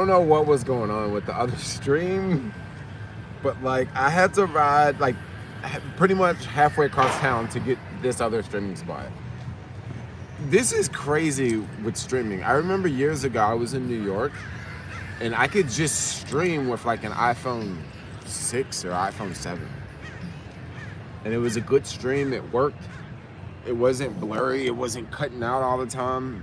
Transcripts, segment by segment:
don't know what was going on with the other stream, but like I had to ride like pretty much halfway across town to get this other streaming spot. This is crazy with streaming. I remember years ago I was in New York and I could just stream with like an iPhone 6 or iPhone 7. And it was a good stream, it worked. It wasn't blurry, it wasn't cutting out all the time.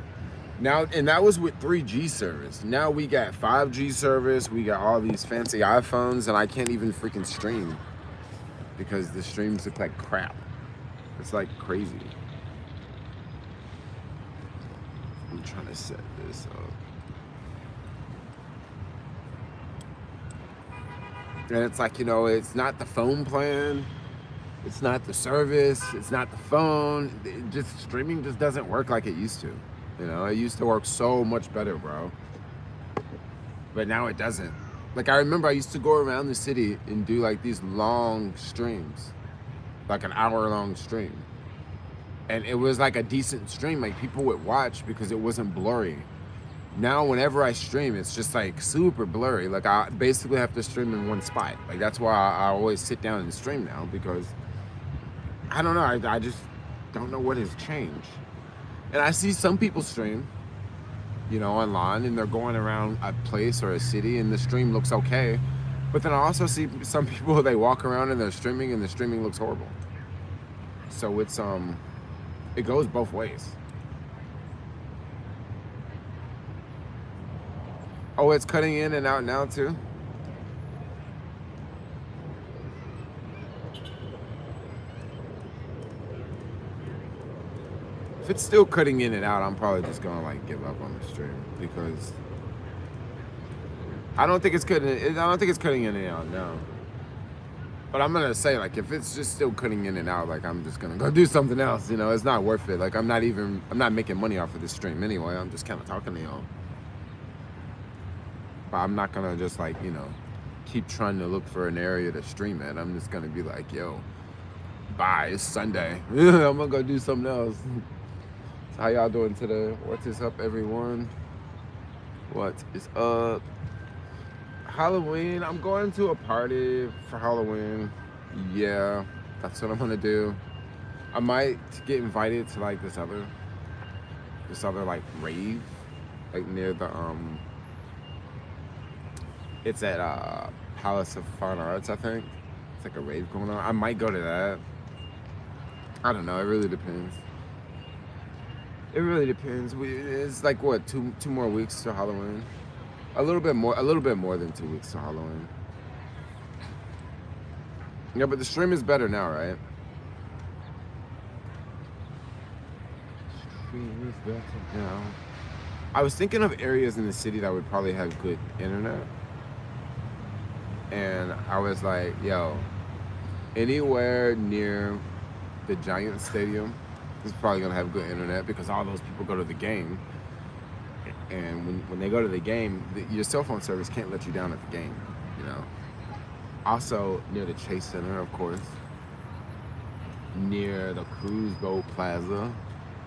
Now, and that was with 3G service. Now we got 5G service, we got all these fancy iPhones, and I can't even freaking stream because the streams look like crap. It's like crazy. I'm trying to set this up. And it's like, it's not the phone plan, it's not the service, it's not the phone. Streaming just doesn't work like it used to. It used to work so much better, bro. But now it doesn't. Like, I remember I used to go around the city and do like these long streams, like an hour-long stream. And it was like a decent stream. Like, people would watch because it wasn't blurry. Now, whenever I stream, it's just like super blurry. Like, I basically have to stream in one spot. Like, that's why I always sit down and stream now, because I don't know. I just don't know what has changed. And I see some people stream, online, and they're going around a place or a city and the stream looks okay. But then I also see some people, they walk around and they're streaming and the streaming looks horrible. So it goes both ways. Oh, it's cutting in and out now too? If it's still cutting in and out, I'm probably just gonna like give up on the stream because I don't think it's cutting in and out now. But I'm gonna say, like, if it's just still cutting in and out, like, I'm just gonna go do something else. It's not worth it. Like, I'm not making money off of this stream anyway. I'm just kind of talking to y'all. But I'm not gonna just like keep trying to look for an area to stream at. I'm just gonna be like, yo, bye. It's Sunday. I'm gonna go do something else. How y'all doing today? What is up, everyone? What is up? Halloween. I'm going to a party for Halloween. Yeah, that's what I'm gonna do. I might get invited to like this other like rave, like near the It's at Palace of Fine Arts, I think. It's like a rave going on. I might go to that. I don't know. It really depends. It's like what, two more weeks to Halloween. A little bit more than 2 weeks to Halloween. Yeah, but the stream is better now, right? Stream is better now. I was thinking of areas in the city that would probably have good internet. And I was like, yo, anywhere near the Giants Stadium is probably gonna have good internet because all those people go to the game. And when they go to the game, your cell phone service can't let you down at the game, Also, near the Chase Center, of course. Near the cruise boat plaza,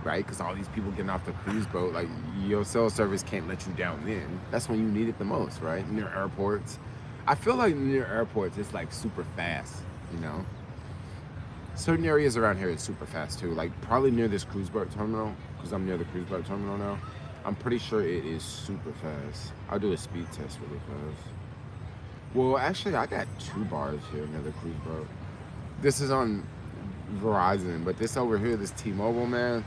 right? Because all these people getting off the cruise boat, like, your cell service can't let you down then. That's when you need it the most, right? Near airports. I feel like near airports, it's like super fast, Certain areas around here is super fast too. Like probably near this cruise boat terminal, because I'm near the cruise boat terminal now. I'm pretty sure it is super fast. I'll do a speed test really fast. Well, actually, I got 2 bars here near the cruise boat. This is on Verizon, but this over here, this T-Mobile, man.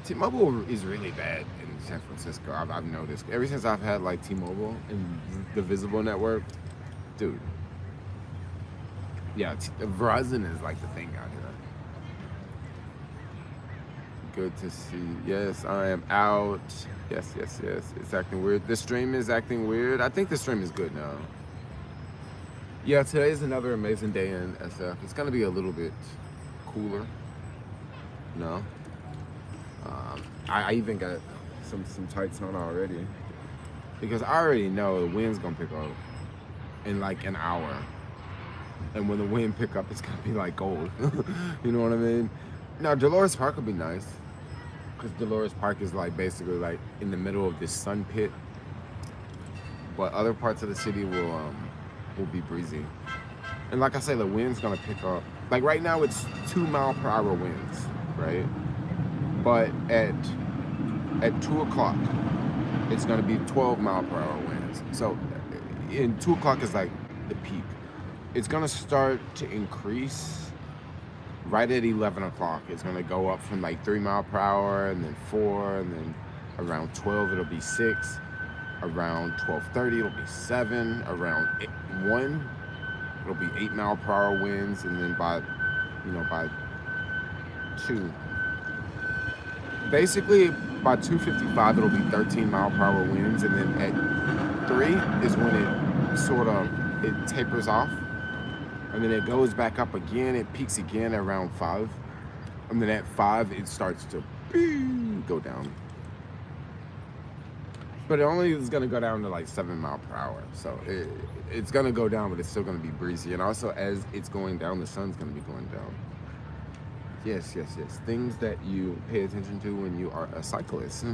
T-Mobile is really bad in San Francisco. I've noticed. Ever since I've had like T-Mobile and the Visible network, dude. Yeah, Verizon is like the thing out here. Good to see. Yes, I am out. Yes. It's acting weird. The stream is acting weird. I think the stream is good now. Yeah, today is another amazing day in SF. It's gonna be a little bit cooler. No. I even got some tights on already because I already know the wind's gonna pick up in like an hour. And when the wind pick up, it's gonna be like gold. You know what I mean? Now, Dolores Park would be nice. Because Dolores Park is like basically like in the middle of this sun pit. but other parts of the city will be breezy. And like I say, the wind's gonna pick up. Like right now, it's 2 mile per hour winds, right? But at 2 o'clock, it's gonna be 12 mile per hour winds. So, in 2 o'clock is like the peak. It's gonna start to increase right at 11 o'clock. It's gonna go up from like 3 mile per hour, and then 4, and then around 12 it'll be 6. Around 12:30 it'll be 7. Around 1 it'll be 8 mile per hour winds, and then by 2, basically by 2:55 it'll be 13 mile per hour winds, and then at 3 is when it tapers off, and then it goes back up again. It peaks again around 5, and then at 5 it starts to go down. But it only is going to go down to like 7 mile per hour. So it's going to go down, but it's still going to be breezy. And also, as it's going down, the sun's going to be going down. Yes. Things that you pay attention to when you are a cyclist.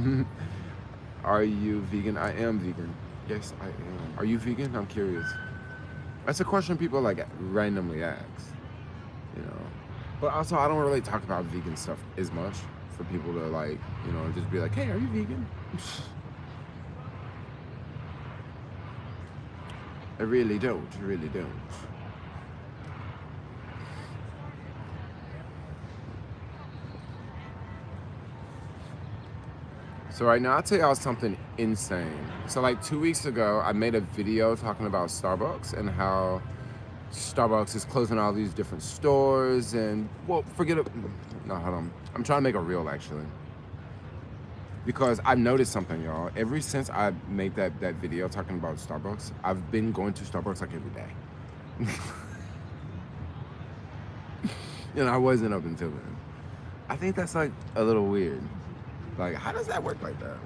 Are you vegan? I am vegan. Yes, I am. Are you vegan? I'm curious. That's a question people like randomly ask, you know. But also, I don't really talk about vegan stuff as much for people to like, you know, just be like, hey, are you vegan? I really don't. So right now, I'll tell y'all something insane. So like 2 weeks ago, I made a video talking about Starbucks and how Starbucks is closing all these different stores, and well, forget it. No, hold on. I'm trying to make a reel actually. Because I've noticed something, y'all. Ever since I made that video talking about Starbucks, I've been going to Starbucks like every day. And I wasn't up until then. I think that's like a little weird. Like, how does that work like that?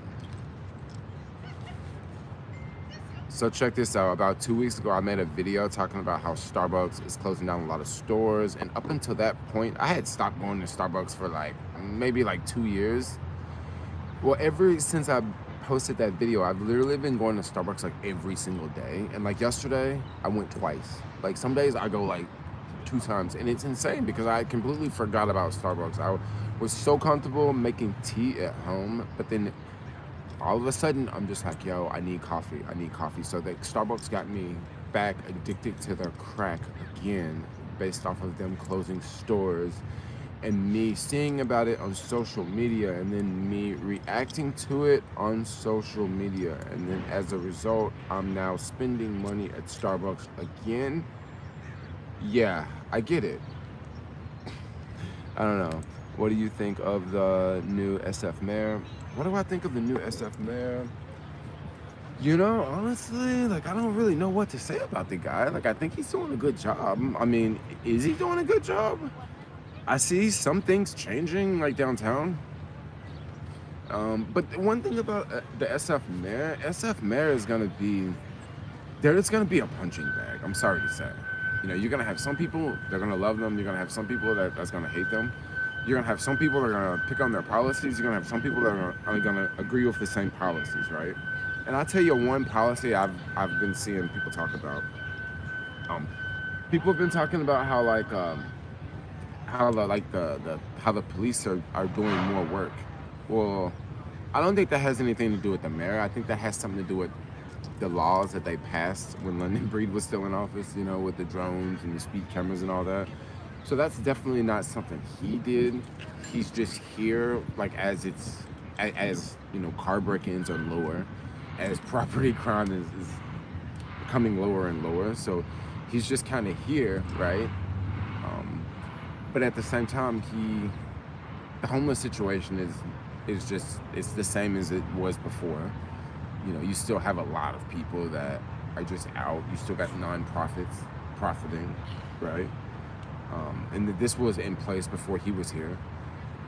So check this out. About 2 weeks ago, I made a video talking about how Starbucks is closing down a lot of stores. And up until that point, I had stopped going to Starbucks for like maybe like 2 years. Well, ever since I posted that video, I've literally been going to Starbucks like every single day. And like yesterday, I went twice. Like some days I go like 2 times, and it's insane because I completely forgot about Starbucks. I was so comfortable making tea at home, but then all of a sudden I'm just like, yo, I need coffee. So that Starbucks got me back addicted to their crack again, based off of them closing stores. And me seeing about it on social media, and then me reacting to it on social media. And then as a result, I'm now spending money at Starbucks again. Yeah, I get it. I don't know. What do you think of the new SF mayor? What do I think of the new SF mayor? You know, honestly, like, I don't really know what to say about the guy. Like, I think he's doing a good job. I mean, is he doing a good job? I see some things changing, like downtown. But one thing about the SF mayor is gonna be, there's gonna be a punching bag. I'm sorry to say. You know, you're gonna have some people, they're gonna love them. You're gonna have some people that's gonna hate them. You're gonna have some people that are gonna pick on their policies. You're gonna have some people that are gonna agree with the same policies, right? And I'll tell you one policy I've been seeing people talk about. People have been talking about how like how the police are doing more work. Well, I don't think that has anything to do with the mayor. I think that has something to do with the laws that they passed when London Breed was still in office, you know, with the drones and the speed cameras and all that. So that's definitely not something he did. He's just here, like, as you know, car break-ins are lower, as property crime is becoming lower and lower. So he's just kind of here, right? But at the same time, the homeless situation is just, it's the same as it was before. You know, you still have a lot of people that are just out. You still got nonprofits profiting, right? And this was in place before he was here.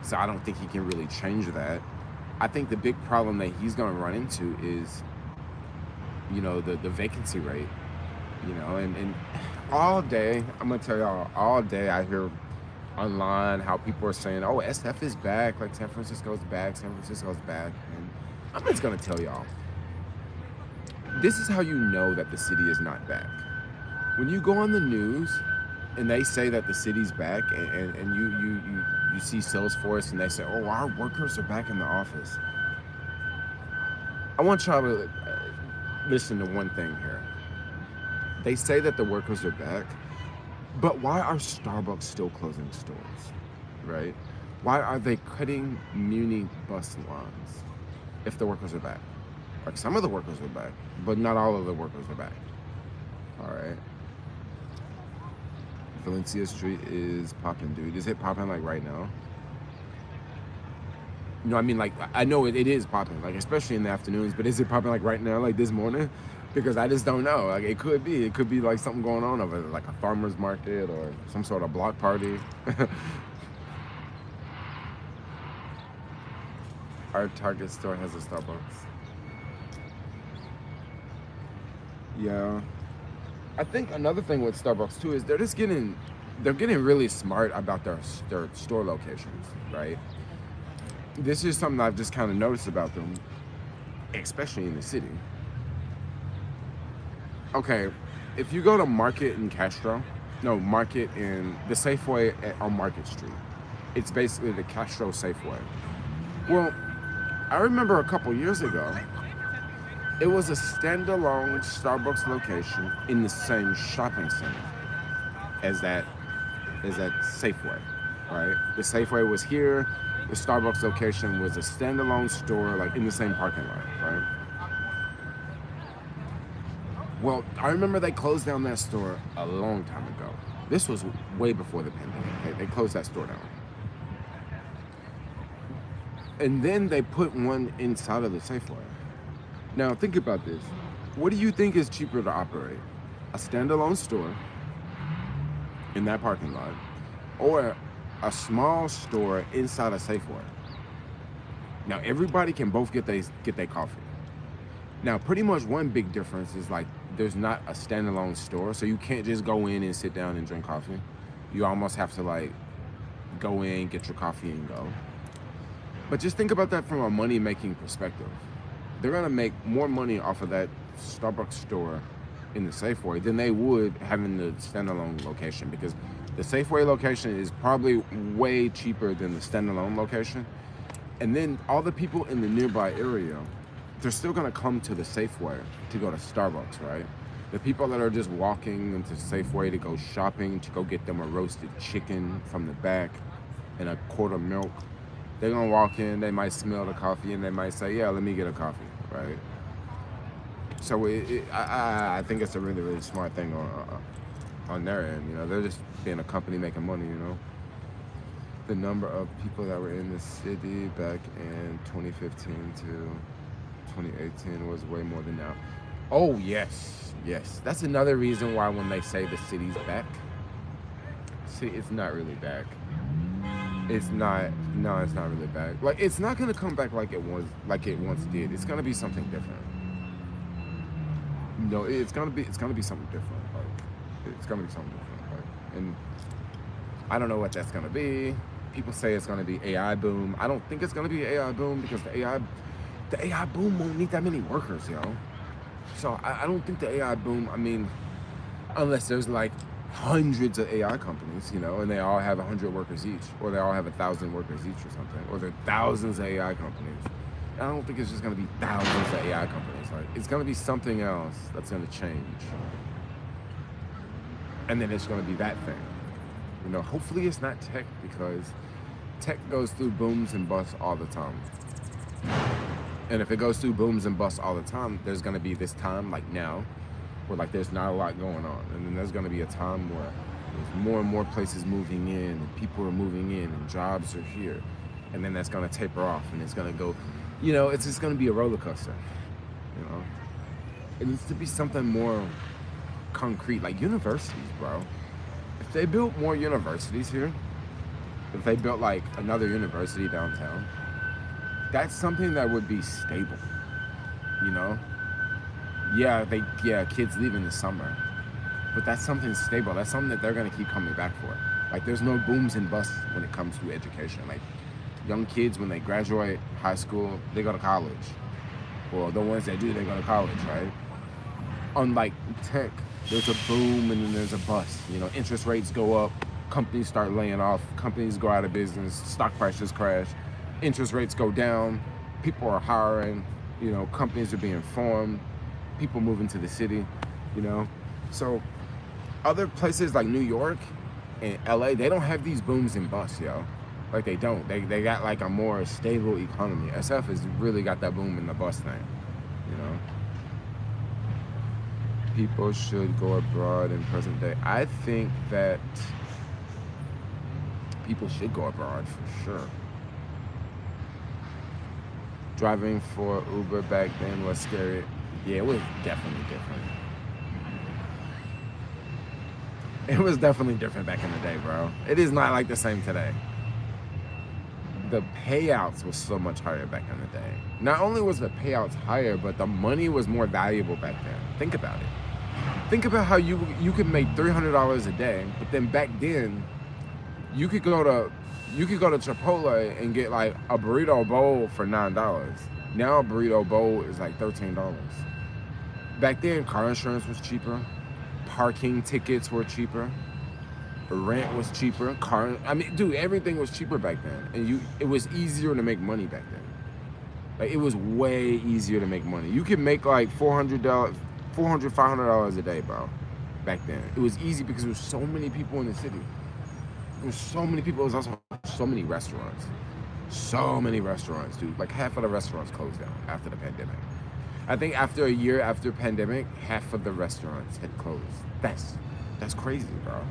So I don't think he can really change that. I think the big problem that he's going to run into is, you know, the vacancy rate, you know, and all day, I'm going to tell y'all, all day I hear online how people are saying, oh, SF is back, like San Francisco's back. And I'm just going to tell y'all, This is how you know that the city is not back. When you go on the news and they say that the city's back, and you see Salesforce and they say, oh, our workers are back in the office. I want y'all to listen to one thing here. They say that the workers are back, but why are Starbucks still closing stores, right? Why are they cutting Muni bus lines if the workers are back? Like, some of the workers are back, but not all of the workers are back. All right. Valencia Street is popping, dude. Is it popping like right now? No, I mean, like, I know it is popping, like, especially in the afternoons, but is it popping like right now, like this morning? Because I just don't know. Like, it could be like something going on over there, like a farmer's market or some sort of block party. Our Target store has a Starbucks. Yeah. I think another thing with Starbucks too is they're getting really smart about their store locations, right? This is something I've just kind of noticed about them, especially in the city. Okay, if you go to Market in Market in the Safeway on Market Street, it's basically the Castro Safeway. Well, I remember a couple years ago, it was a standalone Starbucks location in the same shopping center as that Safeway, right? The Safeway was here. The Starbucks location was a standalone store, like in the same parking lot, right? Well, I remember they closed down that store a long time ago. This was way before the pandemic. Okay? They closed that store down. And then they put one inside of the Safeway. Now, think about this. What do you think is cheaper to operate? A standalone store in that parking lot, or a small store inside a Safeway? Now, everybody can both get their coffee. Now, pretty much one big difference is, like, there's not a standalone store, so you can't just go in and sit down and drink coffee. You almost have to, like, go in, get your coffee, and go. But just think about that from a money-making perspective. They're gonna make more money off of that Starbucks store in the Safeway than they would having the standalone location, because the Safeway location is probably way cheaper than the standalone location. And then all the people in the nearby area, they're still gonna come to the Safeway to go to Starbucks, right? The people that are just walking into Safeway to go shopping, to go get them a roasted chicken from the back and a quart of milk, they're gonna walk in, they might smell the coffee, and they might say, yeah, let me get a coffee, right? So I think it's a really, really smart thing on their end. You know, they're just being a company making money, you know. The number of people that were in the city back in 2015 to 2018 was way more than now. Oh, yes. That's another reason why when they say the city's back, see, it's not really back. It's not really back. Like, it's not gonna come back like it once did. It's gonna be something different. No, it's gonna be something different. Like, it's gonna be something different. Like, and I don't know what that's gonna be. People say it's gonna be AI boom. I don't think it's gonna be AI boom, because the AI boom won't need that many workers, yo. So I don't think the AI boom, I mean, unless there's like hundreds of AI companies, you know, and they all have 100 workers each, or they all have 1,000 workers each or something, or there are thousands of AI companies. I don't think it's just gonna be thousands of AI companies. Like, it's gonna be something else that's gonna change. And then it's gonna be that thing. You know, hopefully it's not tech, because tech goes through booms and busts all the time. And if it goes through booms and busts all the time, there's gonna be this time, like now, where like there's not a lot going on. And then there's gonna be a time where there's more and more places moving in, and people are moving in, and jobs are here. And then that's gonna taper off, and it's gonna go, you know, it's just gonna be a roller coaster, you know? It needs to be something more concrete, like universities, bro. If they built more universities here, if they built like another university downtown, that's something that would be stable, you know? Yeah, kids leave in the summer, but that's something stable. That's something that they're gonna keep coming back for. Like, there's no booms and busts when it comes to education. Like, young kids, when they graduate high school, they go to college. Well, the ones that do, they go to college, right? Unlike tech, there's a boom and then there's a bust. You know, interest rates go up, companies start laying off, companies go out of business, stock prices crash, interest rates go down, people are hiring, you know, companies are being formed, people moving to the city, you know. So other places like New York and LA, they don't have these booms and busts, yo. Like they don't. They got like a more stable economy. SF has really got that boom and the bust thing, you know. People should go abroad in present day. I think that people should go abroad for sure. Driving for Uber back then was scary. Yeah, it was definitely different. It was definitely different back in the day, bro. It is not like the same today. The payouts was so much higher back in the day. Not only was the payouts higher, but the money was more valuable back then. Think about it. Think about how you could make $300 a day, but then back then, you could go to Chipotle and get like a burrito bowl for $9. Now a burrito bowl is like $13. Back then, car insurance was cheaper, parking tickets were cheaper, rent was cheaper. Dude, everything was cheaper back then, and it was easier to make money back then. Like it was way easier to make money. You could make like $500 a day, bro. Back then, it was easy because there was so many people in the city. There was so many people. There was also so many restaurants. So many restaurants, dude. Like half of the restaurants closed down after the pandemic. I think after a year after pandemic, half of the restaurants had closed. That's crazy, bro.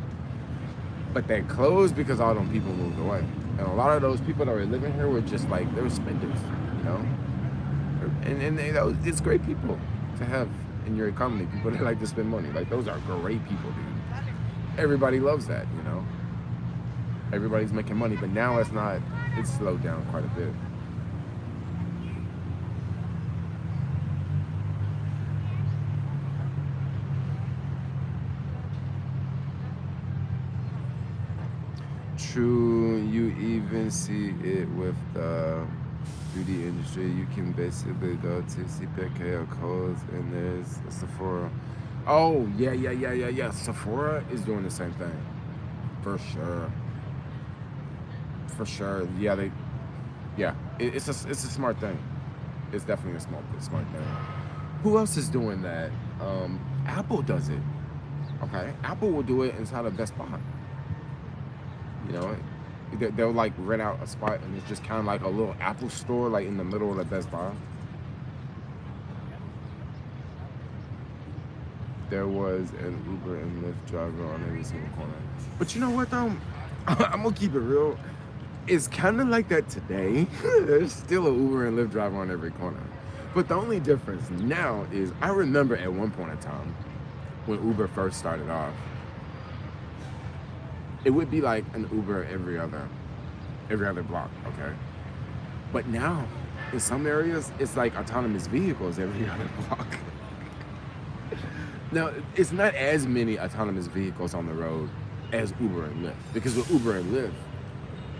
But they closed because all them people moved away. And a lot of those people that were living here were just like, they were spenders, you know? And you know, it's great people to have in your economy. People that like to spend money. Like, those are great people, dude. Everybody loves that, you know? Everybody's making money, but now it's slowed down quite a bit. True, you even see it with the beauty industry. You can basically go to CPK or Kohl's and there's a Sephora. Oh, yeah. Sephora is doing the same thing. For sure. It's a smart thing. It's definitely a smart thing. Who else is doing that? Apple does it. Okay, Apple will do it inside of Best Buy. You know, they'll like rent out a spot and it's just kind of like a little Apple store like in the middle of the Best Buy. There was an Uber and Lyft driver on every single corner. But you know what though? I'm gonna keep it real. It's kind of like that today. There's still an Uber and Lyft driver on every corner. But the only difference now is I remember at one point in time when Uber first started off, it would be like an Uber every other block, okay? But now, in some areas, it's like autonomous vehicles every other block. Now, it's not as many autonomous vehicles on the road as Uber and Lyft. Because with Uber and Lyft,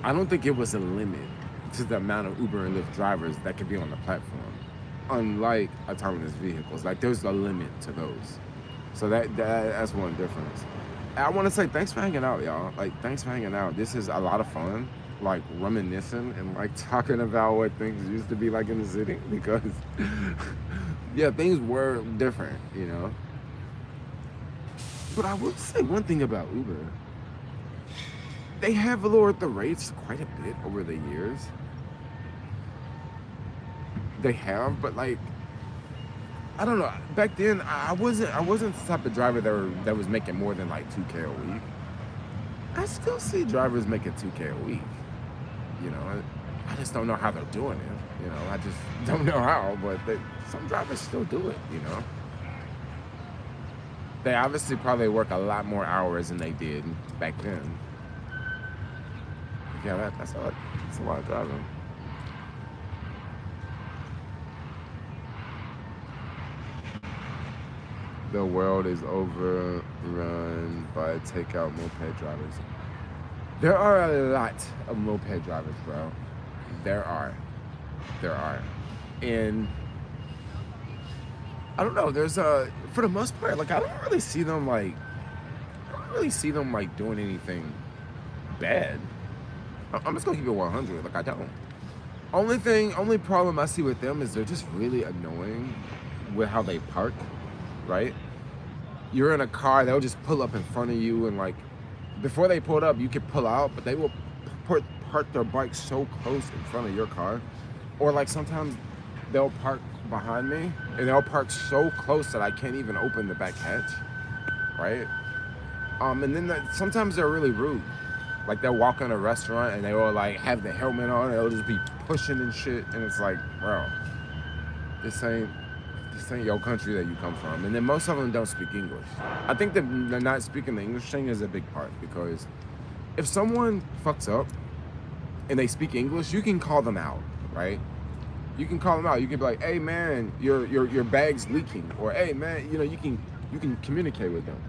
I don't think it was a limit to the amount of Uber and Lyft drivers that could be on the platform. Unlike autonomous vehicles, like there's a limit to those. So that's one difference. I want to say thanks for hanging out, y'all. Like, thanks for hanging out. This is a lot of fun, like reminiscing and like talking about what things used to be like in the city because, yeah, things were different, you know. But I will say one thing about Uber. They have lowered the rates quite a bit over the years. They have, but like, I don't know. Back then, I wasn't the type of driver that was making more than like $2K a week. I still see drivers making $2K a week. You know, I just don't know how they're doing it. You know, I just don't know how. But some drivers still do it. You know, they obviously probably work a lot more hours than they did back then. Yeah, that's a lot of driving. The world is overrun by takeout moped drivers. There are a lot of moped drivers, bro. There are. And I don't know. There's for the most part, like I don't really see them like doing anything bad. I'm just gonna keep it 100. Like I don't. Only problem I see with them is they're just really annoying with how they park, right? You're in a car, they'll just pull up in front of you, and like before they pulled up, you could pull out, but they will park their bike so close in front of your car, or like sometimes they'll park behind me, and they'll park so close that I can't even open the back hatch, right? And then sometimes they're really rude. Like they'll walk in a restaurant and they will like have the helmet on, and they'll just be pushing and shit, and it's like, bro, this ain't your country that you come from. And then most of them don't speak English. I think that they're not speaking the English thing is a big part, because if someone fucks up and they speak English, you can call them out, right? You can call them out. You can be like, hey man, your bag's leaking, or hey man, you can communicate with them.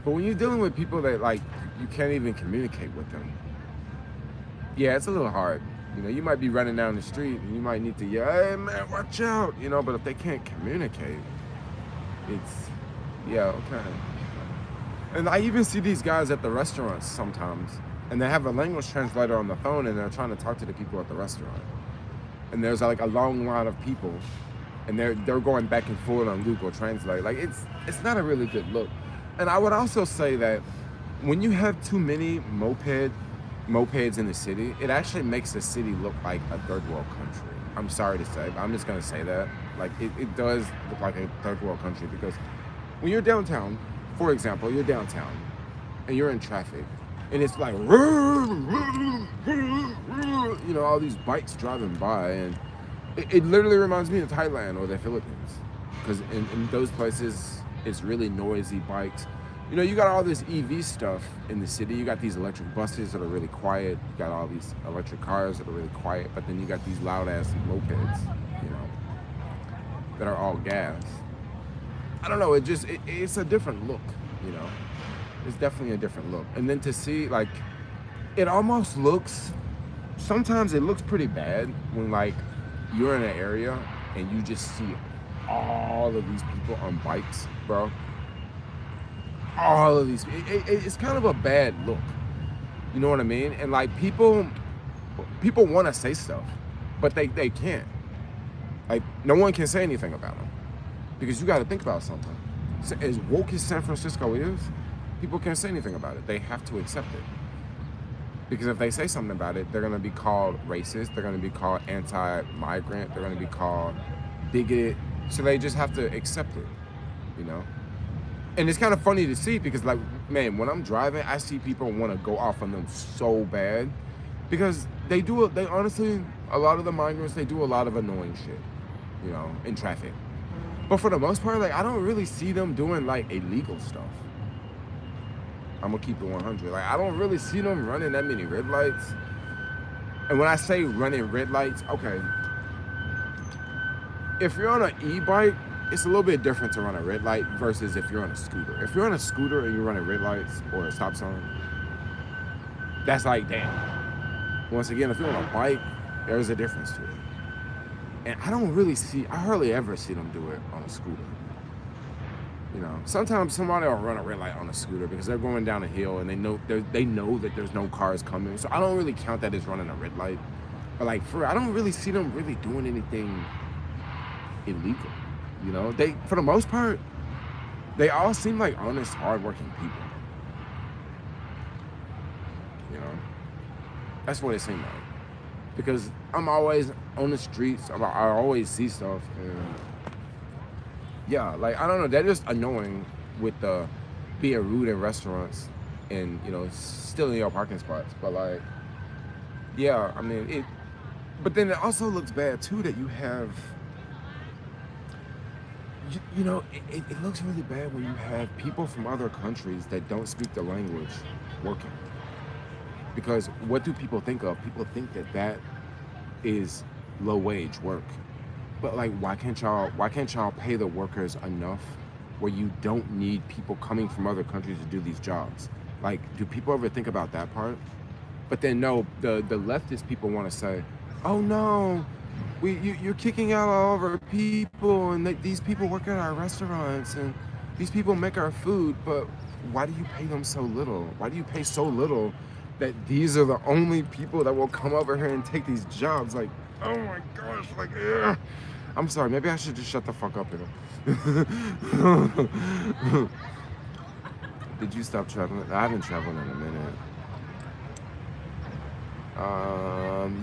But when you're dealing with people that like you can't even communicate with them, yeah, it's a little hard. You might be running down the street and you might need to yell, hey man, watch out, but if they can't communicate, it's, yeah, okay. And I even see these guys at the restaurants sometimes, and they have a language translator on the phone, and they're trying to talk to the people at the restaurant. And there's like a long line of people, and they're going back and forth on Google Translate. Like it's not a really good look. And I would also say that when you have too many mopeds in the city, it actually makes the city look like a third world country. I'm sorry to say, but I'm just gonna say that. Like it does look like a third world country, because when you're downtown, for example, you're downtown and you're in traffic, and it's like all these bikes driving by, and it literally reminds me of Thailand or the Philippines, because in those places it's really noisy bikes. You got all this EV stuff in the city. You got these electric buses that are really quiet. You got all these electric cars that are really quiet. But then you got these loud ass mopeds, that are all gas. I don't know. It's a different look, It's definitely a different look. And then to see, like, it almost looks, sometimes it looks pretty bad when like you're in an area and you just see all of these people on bikes, bro. All of these, it's kind of a bad look. You know what I mean? And like people want to say stuff, but they can't. Like no one can say anything about them, because you got to think about something. As woke as San Francisco is, people can't say anything about it. They have to accept it, because if they say something about it, they're gonna be called racist. They're gonna be called anti-migrant. They're gonna be called bigoted. So they just have to accept it, And it's kind of funny to see, because like, man, when I'm driving, I see people want to go off on them so bad, because they honestly, a lot of the migrants, they do a lot of annoying shit, in traffic. But for the most part, like, I don't really see them doing like illegal stuff. I'm gonna keep it 100. Like, I don't really see them running that many red lights. And when I say running red lights, okay, if you're on an e-bike, it's a little bit different to run a red light versus if you're on a scooter. If you're on a scooter and you're running red lights or a stop sign, that's like, damn. Once again, if you're on a bike, there's a difference to it. And I hardly ever see them do it on a scooter. Sometimes somebody will run a red light on a scooter because they're going down a hill and they know that there's no cars coming. So I don't really count that as running a red light. But like, I don't really see them really doing anything illegal. They, for the most part, they all seem like honest, hardworking people. That's what it seems like. Because I'm always on the streets, I always see stuff, and yeah, like, I don't know, they're just annoying with the being rude in restaurants and, stealing your parking spots. But like, yeah, I mean, but then it also looks bad too that you have, it looks really bad when you have people from other countries that don't speak the language working. Because what do people think of? People think that is low wage work. But like, why can't y'all pay the workers enough where you don't need people coming from other countries to do these jobs? Like, do people ever think about that part? But then no, the leftist people want to say, oh no, You're kicking out all of our people, and these people work at our restaurants, and these people make our food, but why do you pay them so little? Why do you pay so little that these are the only people that will come over here and take these jobs? Like, oh my gosh, like, ugh. I'm sorry, maybe I should just shut the fuck up here. Did you stop traveling? I haven't traveled in a minute.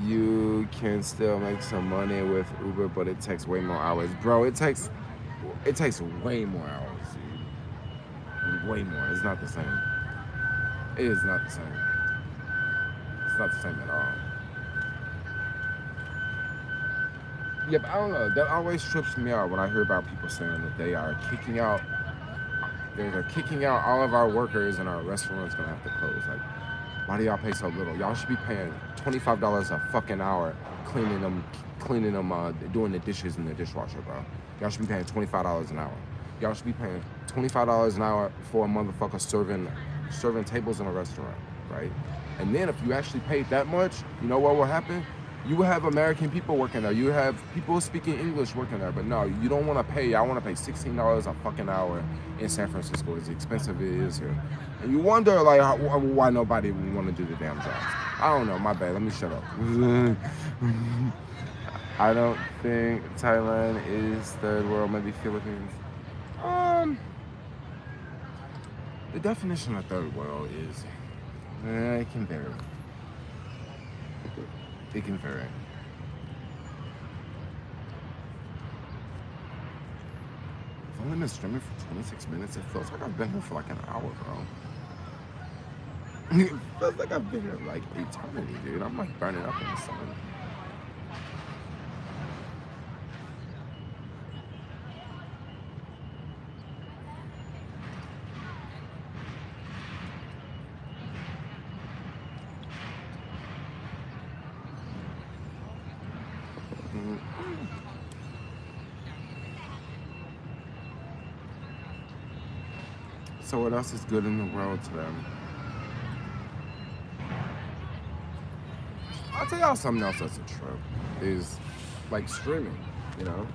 You can still make some money with Uber, but it takes way more hours. Bro, it takes way more hours, dude. Way more. It's not the same. It is not the same. It's not the same at all. Yeah, but I don't know. That always trips me out when I hear about people saying that they are kicking out. They're kicking out all of our workers, and our restaurant's gonna have to close. Like, why do y'all pay so little? Y'all should be paying $25 a fucking hour cleaning them, doing the dishes in the dishwasher, bro. Y'all should be paying $25 an hour. Y'all should be paying $25 an hour for a motherfucker serving tables in a restaurant, right? And then if you actually paid that much, you know what will happen? You will have American people working there. You have people speaking English working there. But no, you don't want to pay. I want to pay $16 a fucking hour in San Francisco, as expensive it is here. And you wonder, like, why nobody would want to do the damn jobs. I don't know. My bad. Let me shut up. I don't think Thailand is third world. Maybe Philippines. The definition of third world is, it can vary. It can vary. I've only been streaming for 26 minutes. It feels like I've been here for like an hour, bro. It feels like I've been here like eternity, dude. I'm like burning up in the sun. So what else is good in the world today? I'll tell y'all something else that's a trip. Is like streaming, you know?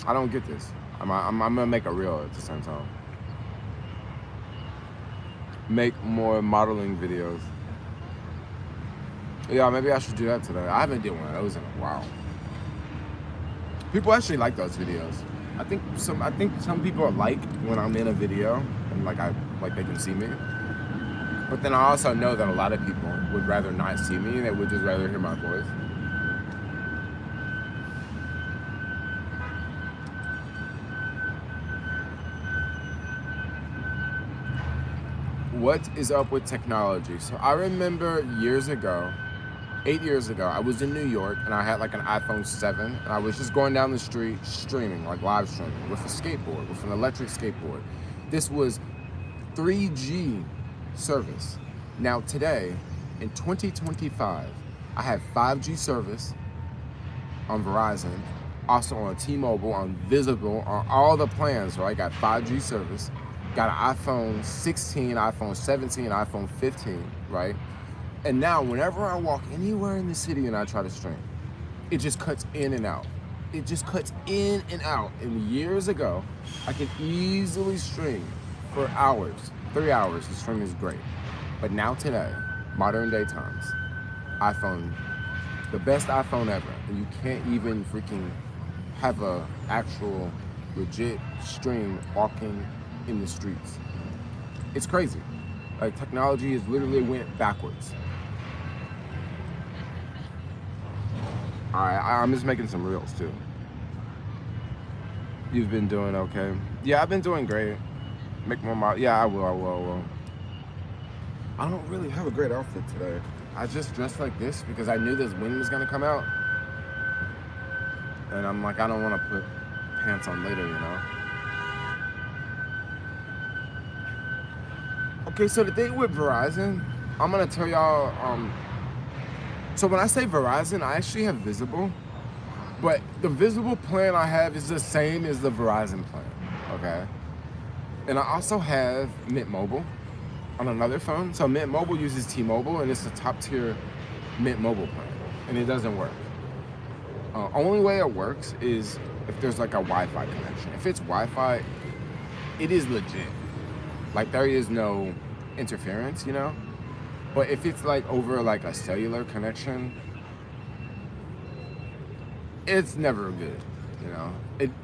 I don't get this. I'm gonna make a reel at the same time. Make more modeling videos. Yeah, maybe I should do that today. I haven't did one of those in a while. People actually like those videos. I think some people like when I'm in a video and like they can see me. But then I also know that a lot of people would rather not see me. They would just rather hear my voice. What is up with technology? So I remember 8 years ago, I was in New York and I had like an iPhone 7 and I was just going down the street streaming, like live streaming with a skateboard, with an electric skateboard. This was 3G service. Now today, in 2025, I have 5G service on Verizon, also on T-Mobile, on Visible, on all the plans, right? Got 5G service, got an iPhone 16, iPhone 17, iPhone 15, right? And now, whenever I walk anywhere in the city and I try to stream, it just cuts in and out. It just cuts in and out. And years ago, I could easily stream for hours, 3 hours. The stream is great. But now today, modern day times, iPhone, the best iPhone ever. And you can't even freaking have a actual legit stream walking in the streets. It's crazy. Like, technology has literally went backwards. Alright, I'm just making some reels too. You've been doing okay? Yeah, I've been doing great. Make more models. Yeah, I will. I don't really have a great outfit today. I just dressed like this because I knew this wind was gonna come out. And I'm like, I don't want to put pants on later, you know? Okay, so the thing with Verizon, I'm gonna tell y'all, so when I say Verizon, I actually have Visible, but the Visible plan I have is the same as the Verizon plan, okay? And I also have Mint Mobile on another phone. So Mint Mobile uses T-Mobile, and it's a top tier Mint Mobile plan, and it doesn't work. Only way it works is if there's like a Wi-Fi connection. If it's Wi-Fi, it is legit. Like there is no interference, you know. But if it's like over like a cellular connection, it's never good, you know.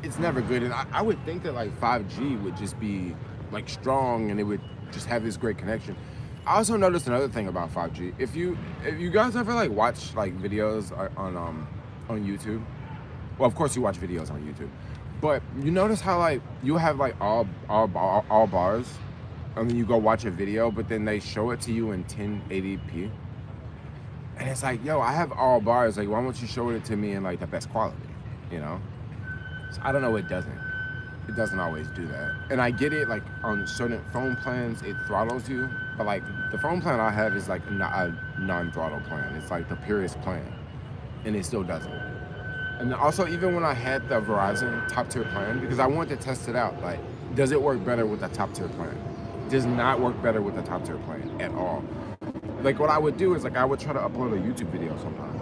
It's never good, and I would think that like 5G would just be like strong, and it would just have this great connection. I also noticed another thing about 5G. If you guys ever like watch like videos on YouTube, well, of course you watch videos on YouTube, but you notice how like you have like all bars, and then you go watch a video, but then they show it to you in 1080p. And it's like, yo, I have all bars. Like, why don't you show it to me in like the best quality? You know? So I don't know. It doesn't. It doesn't always do that. And I get it. Like on certain phone plans, it throttles you. But like the phone plan I have is like a non-throttle plan. It's like the purest plan, and it still doesn't. And then also, even when I had the Verizon top tier plan, because I wanted to test it out, like, does it work better with the top tier plan? It does not work better with the top tier plan at all. Like what I would do is like I would try to upload a YouTube video sometime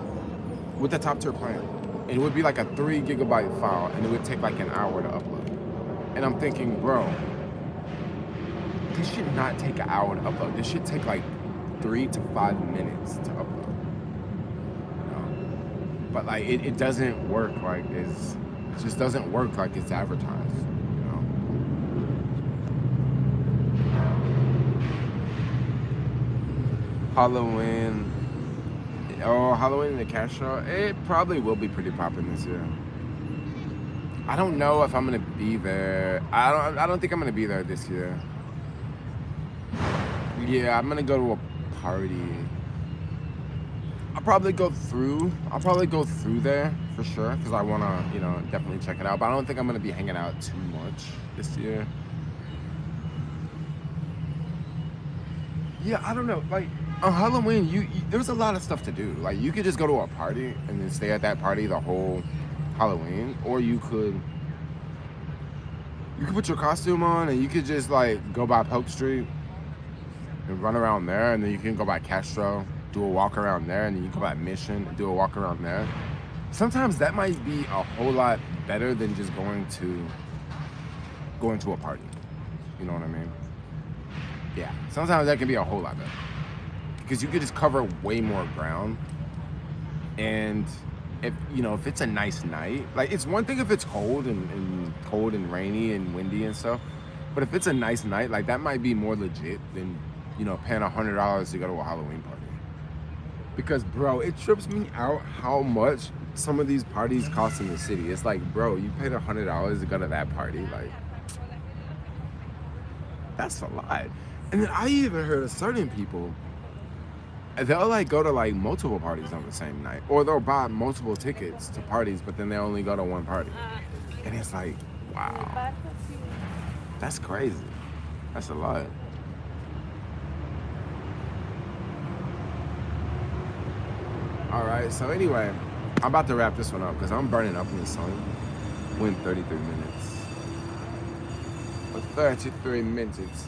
with the top tier plan. And it would be like a 3 gigabyte file, and it would take like an hour to upload. And I'm thinking, bro, this should not take an hour to upload. This should take like 3 to 5 minutes to upload. You know? But like it doesn't work like it just doesn't work like it's advertised. Halloween. Oh, Halloween in the cash show. It probably will be pretty popping this year. I don't know if I'm gonna be there. I don't think I'm gonna be there this year. Yeah, I'm gonna go to a party. I'll probably go through there for sure, because I wanna, you know, definitely check it out. But I don't think I'm gonna be hanging out too much this year. Yeah, I don't know. Like on Halloween, you there's a lot of stuff to do. Like you could just go to a party and then stay at that party the whole Halloween, or you could put your costume on and you could just like go by Polk Street and run around there, and then you can go by Castro, do a walk around there, and then you go by Mission and do a walk around there. Sometimes that might be a whole lot better than just going to a party. You know what I mean? Yeah, sometimes that can be a whole lot better, because you could just cover way more ground. And if it's a nice night, like it's one thing if it's cold and rainy and windy and stuff, but if it's a nice night, like that might be more legit than paying $100 to go to a Halloween party. Because bro, it trips me out how much some of these parties cost in the city. It's like, bro, you paid $100 to go to that party, like that's a lot. And then I even heard of certain people, they'll like go to like multiple parties on the same night, or they'll buy multiple tickets to parties, but then they only go to one party. And it's like, wow, that's crazy. That's a lot. All right, so anyway, I'm about to wrap this one up because I'm burning up in the sun. Went 33 minutes. 33 minutes.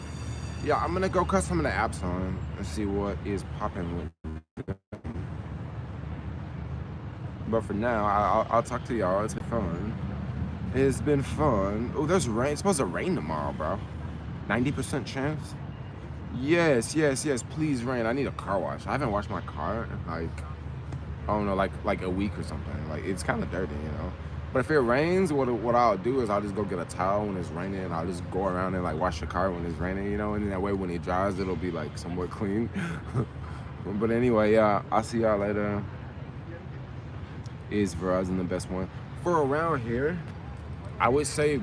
Yeah, I'm gonna go cut some of the apps on and see what is popping with them. But for now, I'll talk to y'all. It's been fun. It's been fun. Oh, there's rain. It's supposed to rain tomorrow, bro. 90% chance. Yes. Please rain. I need a car wash. I haven't washed my car in like, I don't know, like a week or something. Like it's kind of dirty, But if it rains, what I'll do is I'll just go get a towel when it's raining, and I'll just go around and like wash the car when it's raining, and then that way when it dries, it'll be like somewhat clean. But anyway, yeah, I'll see y'all later. Is Verizon the best one? For around here, I would say,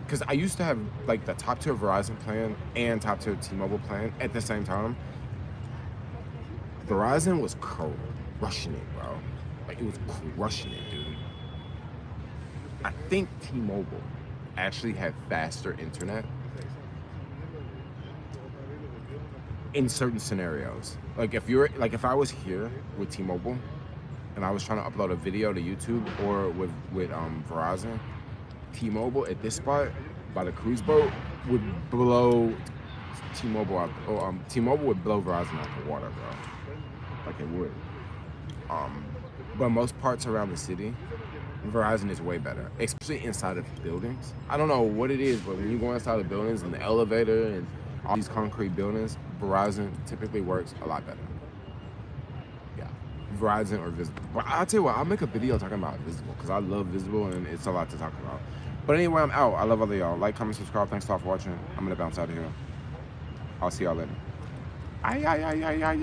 because I used to have like the top tier Verizon plan and top tier T-Mobile plan at the same time. Verizon was crushing it, bro. Like it was crushing it, dude. I think T-Mobile actually had faster internet in certain scenarios. Like if I was here with T-Mobile and I was trying to upload a video to YouTube, or with Verizon, T-Mobile at this spot by the cruise boat would blow T-Mobile out. T-Mobile would blow Verizon out the water, bro. Like it would. But most parts around the city, Verizon is way better, especially inside of buildings. I don't know what it is, but when you go inside of buildings and the elevator and all these concrete buildings, Verizon typically works a lot better. Yeah, Verizon or Visible. But I'll tell you what, I'll make a video talking about Visible because I love Visible and it's a lot to talk about. But anyway, I'm out. I love all of y'all. Like, comment, subscribe. Thanks a lot for watching. I'm gonna bounce out of here. I'll see y'all later. Ay, ay, ay, ay, ay.